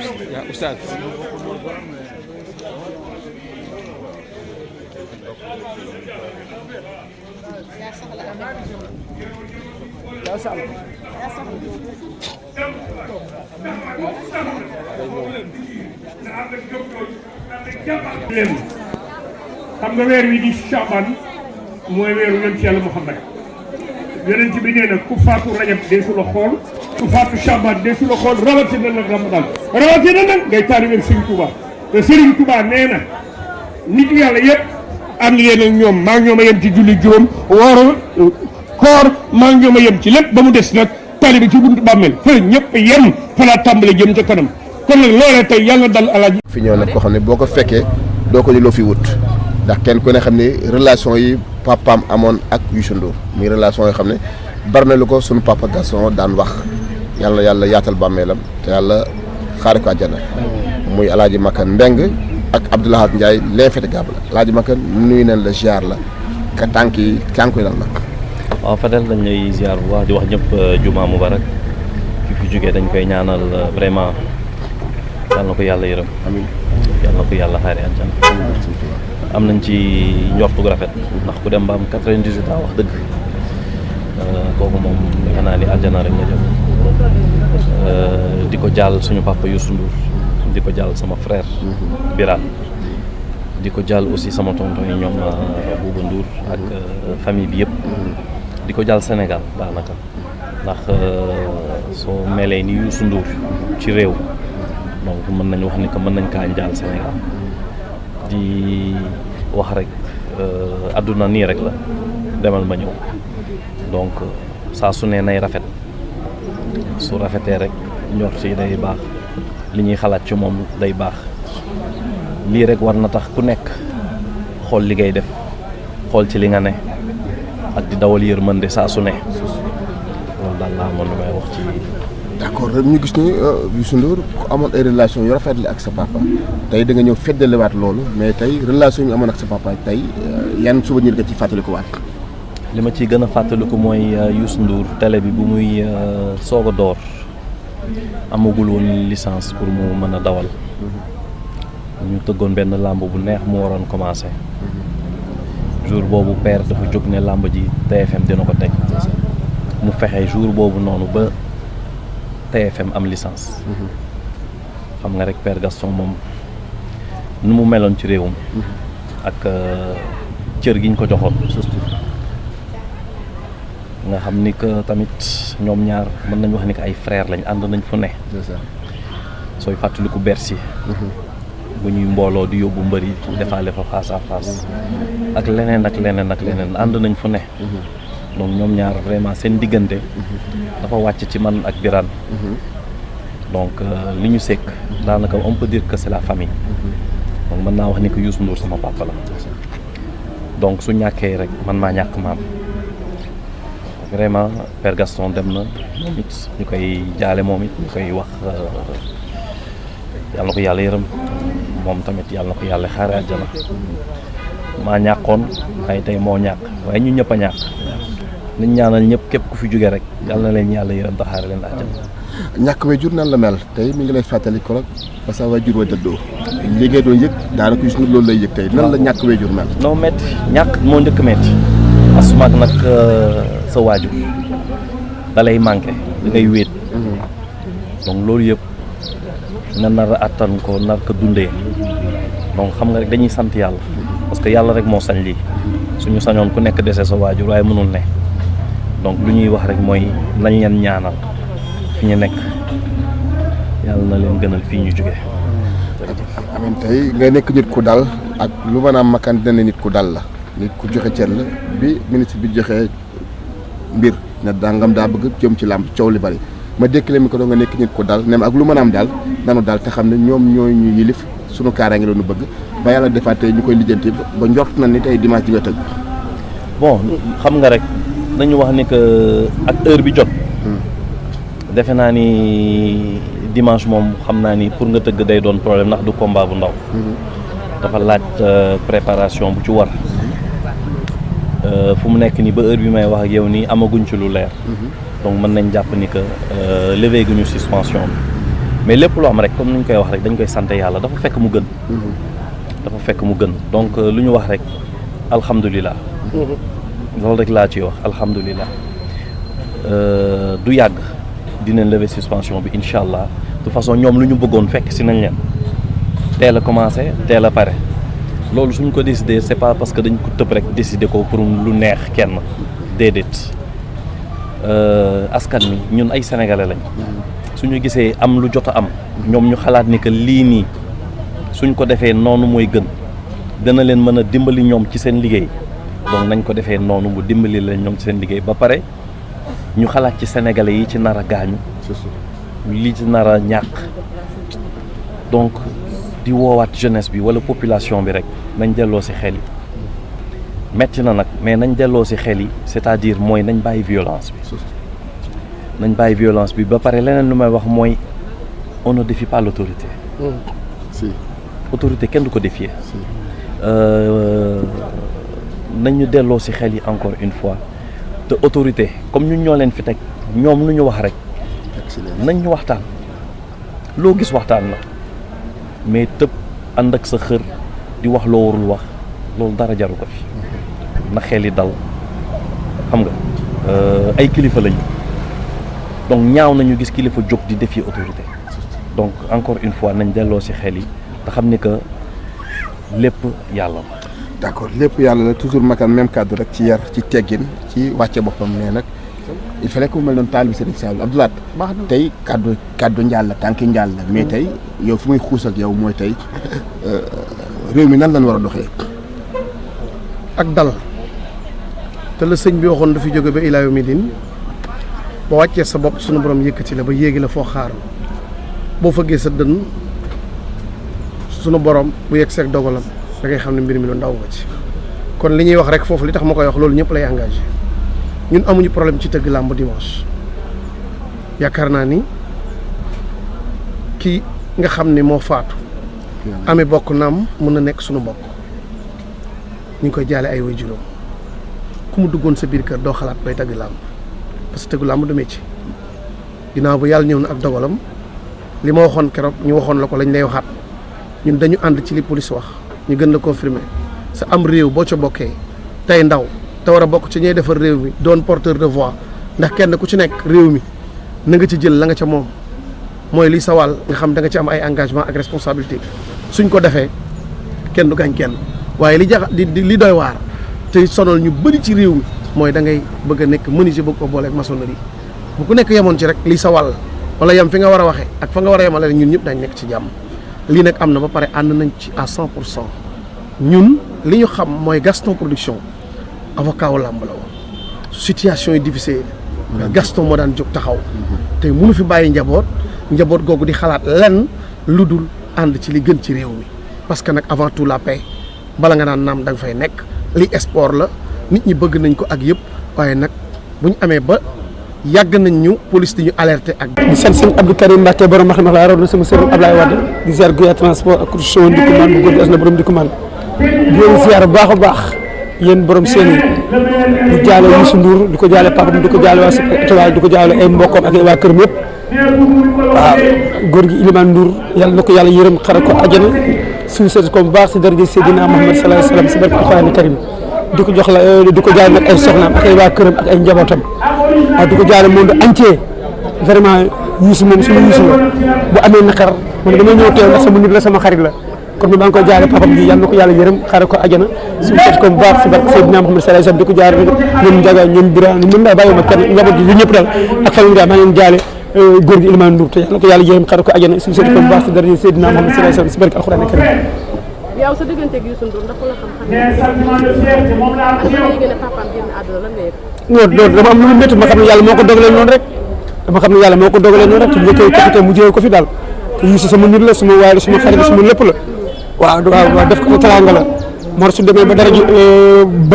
Ya Oustaz. xam nga weer wi di Chaban mooy weeru yonent Yàlla Muhammad yonent bi nee na ku faatu rajab deesu la xool ku faatu Chaban deesu la xool rawatina nag Ramadan rawatina nag ngay taalibe Serigne Touba te Serigne Touba nee na nit yàlla yëpp am ngeen ak ñoom maa ngi ñoom a yem ci julli juróom woor koor maa ngi ñoom a yem ci lépp ba mu des nag taalibe ci buntu bàmmeel fa ñëpp yem fa laa tàmbale jëm ca kanam kon nag loolee tey yàlla dal alaaji fi ñëw nag koo xam ne boo ko fekkee doo ko ni loo fi wut ndax kenn ku ne xam ne relation yi papaam amoon ak Youssou Ndour muy relation yoo xam ne bari na lu ko sunu papa Gaston daan wax yàlla yàlla yaatal bàmmeelam te yàlla xaare ko àjjana muy alaaji Makan Mbeng ak Abdoulahat Ndiaye l'infatigable alaaji Makan nuyu nañ la ziar la ka tànk yi lan la. waaw Fadel dañ lay ziar bu baax di wax ñëpp juma mubarak ki fi jógee dañ koy ñaanal vraiment yàlla na ko yàlla yërëm amiin yàlla na ko yàlla xaare àjjana am nañ ci njortu gu rafet ndax ku dem ba am 98 ans wax dëgg kooku moom defe naa ni àjjana rek nga jëm di ko jàll suñu papa Youssou Ndour di ko jàll sama frère Birane di ko jàll aussi sama tonton yi ñoom Bouba Ndour ak famille bi yëpp di ko jàll Sénégal daanaka ndax soo melee ni Youssou Ndour ci réew donc mën nañu wax ni que mën nañ kaa jàll Sénégal di wax rek àdduna nii rek la demal ma ñëw donc saa su ne nay rafet su rafetee rek njort yi day baax li ñuy xalaat ci moom day baax lii rek war na tax ku nekk xool li ngay def xool ci li nga ne ak di dawal yërmande saa su ne loolu daal laa mën lu may wax ci. d'accord ñu gis ni Youssou Ndour ku amoon ay relation yu rafet la ak sa papa tey da nga ñëw feddaliwaat loolu mais tey relation yu amoon ak sa papa tey yan souvenir nga ci fàttaliku waat. li ma ciy gën a fàttaliku mooy Youssou Ndour télé bi bu muy soog a door amagul woon licence pour mu mën a dawal ñu tëggoon benn làmb bu neex mu waroon commencé jour boobu père dafa jóg ne làmb ji TFM dina ko teg mu fexe jour boobu noonu ba TFM am licence xam nga rek père Gaston moom nu mu meloon ci réew mi ak cër gi ñu ko joxoon nga xam ni que tamit ñoom ñaar mën nañu wax ni que ay frère lañ ànd nañ fu ne sooy fàttaliku Bercy bu ñuy mbooloo di yóbbu mbër yi defaale fa face à face ak leneen ànd nañ fu ne donc ñoom ñaar vraiment seen diggante dafa wàcc ci man ak Birane donc li ñu sekk daanaka on peut dire que c'est la famille donc mën naa wax ni que Youssou Ndour sama papa la donc su ñàkkee rek man maa ñàkk maam vraiment Père Gaston dem na moom it ñu koy jaale moom it ñu koy wax yàlla na ko yàlla yërëm moom tamit yàlla na ko yàlla xaare àjjana maa ñàkkoon waaye tey moo ñàkk waaye ñu ñëpp a ñàkk nañ ñaanal ñëpp képp ku fi jóge rek yàlla na leen yàlla yërëm te xaare leen àjjana. ñàkk way jur nan la mel tey mi ngi lay fàttali ko rek parce que way jur wa dëddoo li ngay doon yëg daanaka Youssou Ndour loolu lay yëg tey nan la ñàkk way jur mel. non métti ñàkk moo njëkk métti asumaak nag sa waajur da lay manqué da ngay wéet donc loolu yëpp nga nar a attan ko nar ko dundee donc xam nga rek dañuy sant yàlla parce que yàlla rek moo sañ lii suñu sañoon ku nekk dese sa waajur waaye mënul ne donc lu ñuy wax rek mooy nañ leen ñaanal fi ñu nekk yàlla na leen gënal fii ñu jóge. amiin tey nga nekk nit ku dal ak lu mën a Makan dina nit ku dal la nit ku joxe cër la bi ministre bi joxe mbir ne dangam daa bëgg jëm ci làmb coow li bari ma dékkale mi ko doon nga nekk nit ku dal nem ak lu mën a am daal nanu daal te xam ne ñoom ñooy ñu yilif sunu kaaraange la ñu bëgg ba yàlla defaat tey ñu koy lijjanti ba njort na ni tey dimanche di nga tëgg. bon xam nga rek dañu wax ni que ak heure bi jot. defe naa ni dimanche moom xam naa ni pour nga tëgg day doon problème ndax du combat bu ndaw. dafa laaj préparation bu ci war. fu mu nekk nii ba heure bi may wax ak yow nii amaguñ ci lu leer. donc mën nañ jàpp ni que levé guñu suspension bi mais lépp loo am rek comme ni ñu koy wax rek dañ koy sant yàlla dafa fekk mu gën. dafa fekk mu gën donc lu ñu wax rek alhamdulilah. loolu rek laa ciy wax alhamdulilah. du yàgg dinañ lever suspension bi incha allah de toute façon ñoom lu ñu bëggoon fekk si nañ leen teel a commencé teel a pare loolu suñ ko décidé c'est pas parce que dañ ko tëb rek décider ko pour lu neex kenn déedéet askan mi ñun ay sénégalais lañ suñu gisee am lu jot a am ñoom ñu xalaat ni que lii nii suñ ko defee noonu mooy gën dana leen mën a dimbali ñoom ci seen liggéey donc nañ ko defee noonu mu dimbali leen ñoom ci seen liggéey ba pare ñu xalaat ci sénégalais yi ci nar a gaañu li ci nar a ñàkk donc di woowaat jeunesse bi wala population bi rek nañ delloo ci xel yi metti na nag mais nañ delloo ci xel yi c'est-à-dire mooy nañ bàyyi violence bi ba pare leneen lu may wax mooy on ne défie pas l'autorité. si autorité kenn du ko défier. nañ ñu delloo ci xel yi encore une fois te autorité comme ñun ñoo leen fi teg ñoom lu ñu wax rek nañ ñu waxtaan loo gis waxtaan la mais tëb ànd ak sa xër di wax loo warul wax loolu dara jaru ko fi na xel yi dal xam nga ay kilifa lañu donc ñaaw nañu gis kilifa jóg di défier autorité donc encore une fois nañ delloo ci xel yi te xam ni que lépp yàlla la. d'accord lépp yàlla la toujours makan même cadre rek ci yar ci teggin ci wàcce boppam mais nag il fallait que mu mel noonu taal bi Serigne Saliou Abdou Lahad tey kaddu njaal la tànki njaal la mais tey yow fu muy xuus ak yow mooy tey réew mi nan lañ war a doxee ak dal te la sëñ bi waxoon dafa jóge ba ilaa yawmi din ba wàccee sa bopp sunu borom yëkkati la ba yéegi la foo xaar boo fëggee sa dënn sunu borom bu yegg seeg dogalam da ngay xam ne mbir mi lu ndaw nga ci kon li ñuy wax rek foofu li tax ma koy wax loolu ñëpp lay engagé ñun amuñu problème ci tëgg làmb dimanche yaakaar naa ni kii nga xam ni moo faatu amee bokk naam mën na nekk suñu bokk ñu ngi koy jaale ay way juróom ku mu duggoon sa biir kër doo xalaat bay tëgg làmb parce que tëggu làmb du métier ginnaaw bu yàlla ñëw na ak dogalam li ma waxoon keroog ñu waxoon la ko lañ lay waxaat ñun dañu ànd ci li police wax ñu gën la confirmer sa am réew boo ca bokkee tey ndaw te war a bokk ci ñuy defar réew mi doon porteur de voix ndax kenn ku ci nekk réew mi na nga ci jël la nga ca moom mooy li sa wàll nga xam da nga ci am ay engagement ak responsabilité suñ ko defee kenn du gaañ kenn waaye li jax li doy waar te sonal ñu bëri ci réew mi mooy da ngay bëgg a nekk menuisier bëgg ko boole ak maçonnerie bu ku nekk yemoon ci rek li sa wàll wala yem fi nga war a waxee ak fa nga war a yemale ñun ñëpp dañ nekk ci jàmm lii nag am na ba pare ànd nañ ci à 100% ñun li ñu xam mooy Gaston Production avocat wu làmb la woon situation yi difficile Gaston moo daan jóg taxaw te mënu fi bàyyi njaboot googu di xalaat lenn lu dul ànd ci li gën ci réew mi parce que nag avant tout la paix bala nga naan naam da nga fay nekk li sport la nit ñi bëgg nañ ko ak yëpp waaye nag bu ñu amee ba yàgg nañ ñu police di ñu alerter ak. di sant sëñ Abdou Karim Mbacke borom ma xam ne raw na sama sëriñ Ablaye Wade di ziar Guya transport ak construction di ko man bu góor gi as na borom di ko man di leen ziar bu baax a baax yéen borom seen yi di jaale Youssou Ndour di ko jaale papa di ko jaale waa Étoile di ko jaale ay mbokkam ak waa këram yëpp waaw góor gi Ilimane Ndour yàlla na ko yàlla yërëm xare ko àjjana suuf seet ko bu baax si daraja Seydina Muhammad sallallahu alayhi wa sallam si barke Alxuraan Karim di ko jox la di ko jaale nag ay soxnaam ak ay waa këram ak ay njabootam waaw di ko jaale monde entier vraiment Youssou moom suñu Youssou la bu amee naqar man damay ñëw teew ndax sama nit la sama xarit la kon maa ngi koy jaale papam ji yàlla na ko yàlla yërëm xare ko àjjana suñu seet ko bu baax si barke Seydina Muhammad sallallahu alayhi wa sallam di ko jaale ñoom Ndiaga ñoom Birane mën naa bàyyi ma kenn njaboot gi ñëpp daal ak famille maa ngi leen jaale góor gi Ilimane Ndour te yàlla na ko yàlla yërëm xare ko àjjana suñu seet ko bu baax si daraja Seydina Muhammad sallallahu alayhi wa sallam si barke Alxuraan Karim. yow sa digganteeg Youssou Ndour ndax la xam-xam ne papaam génn àdduna lan nga yëg. non dama am lu mu métti ma xam ne yàlla moo ko dogalee noonu rek dama xam ne yàlla moo ko dogalee noonu rek te njëkkee capité mu jëwee ko fi daal te Youssou sama nit la suma waay la suma xarit la suma lépp la waaw def ko teraanga la moo su demee ba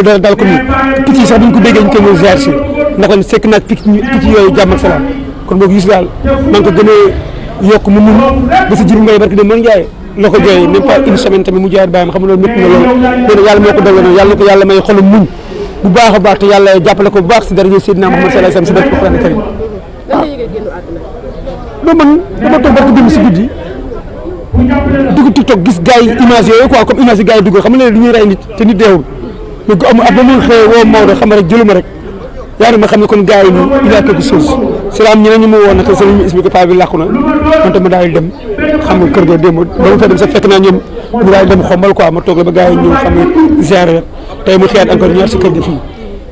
dara dal ko nii picc yi sax duñ ko déggee ñu koy ñëw ziar si ndax kon sekk naag picc yooyu jàmm ak salaam kon boog Youssou daal maa ngi ko gën a yokk mu mun ba si jir mbay barki de mën njaay la ko jooyee même pas une semaine tamit mu jaay bàyyam xam nga loolu métti na loolu mais yàlla moo ko dogal noonu yàlla na ko yàlla may xolu muñ bu baax a baax te yàlla jàppale ko bu baax si daraja Seydina Muhammad sallallahu alayhi wa sallam si barke Alxuraan Karim non man dama toog barke dem si guddi dugg TikTok gis gars yi image yooyu quoi comme image yi gars yi dugg xam nga du ñuy rey nit te nit deewul mais am ab ba mu xëy woo Maodo xam rek jëluma rek yaa ngi ma xam ne kon gars yi nii il y a quelque chose c'est là am ñeneen ñu ma woon nag seen ñu expliqué paa bi làqu na man tamit daal dem xam nga kër ga démb ba ma fa dem sax fekk naa ñoom ñu daal dem xombal quoi ma toog la ba gars yi ñëw xam nga ziare tey mu xëyaat encore ñaar si kër gi fii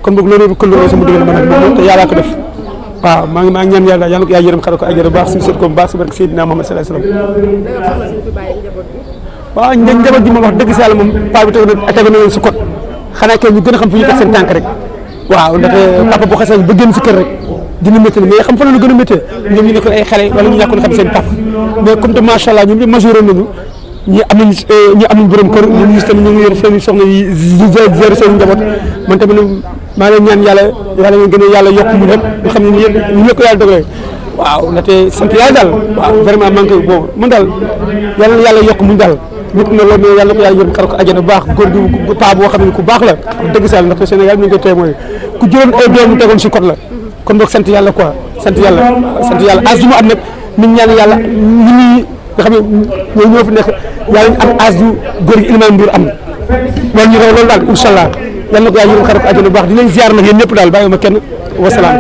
kon boog loolu këlloo sama diggante man ak moom te yàllaa ko def waaw maa ngi ñaan yàlla yàlla ko yaay yërëm xare ko ajjana baax suñu sët ko baax si barke Seydina Muhammad sallallahu alayhi wasallam waaw njaboot gi moom wax dëgg si yàlla moom paa bi teg na leen si kot xanaa kay ñu gën a xam fu ñu teg seen tànk rek waaw ndaxte papa bu xasee ba génn si kër rek dina métti mais xam fa la gën a méttee ñoom ñu nekkoon ay xale wala ñu ñàkkoon xam seen papa mais comme te macha allah ñoom ñëpp majoré nañu ñi am nañ borom kër ñoom ñu tamit ñu ngi yor seen soxna yi gérer seen njaboot man tamit maa ngi ñaan yàlla nga gën a yàlla yokk mu rek nga xam ne ñu ko yàlla dogalee waaw ndaxte sant yàlla daal waaw vraiment maa ngi koy bon man daal yàlla yokk mu daal nit na loolu mais yàlla ko yàlla yóbbu xar ko àjjana baax góor gi paa boo xam ne ku baax la dëgg sa ndaxte Sénégal ñu ngi koy témoin ku jëloon ay doom mu tegoon si code la kon boog sant yàlla quoi sant yàlla as ju mu am nag nit ñaan yàlla ñi nga xam ne ñoo fi nekk yàlla ñu am as ju góor gi Iliman Ndour am loolu ñu loolu daal incha allah yàlla na ko yàlla yóbbu xar ko àjjana baax di leen ziar nag yéen ñëpp daal bàyyi ma kenn wasalaam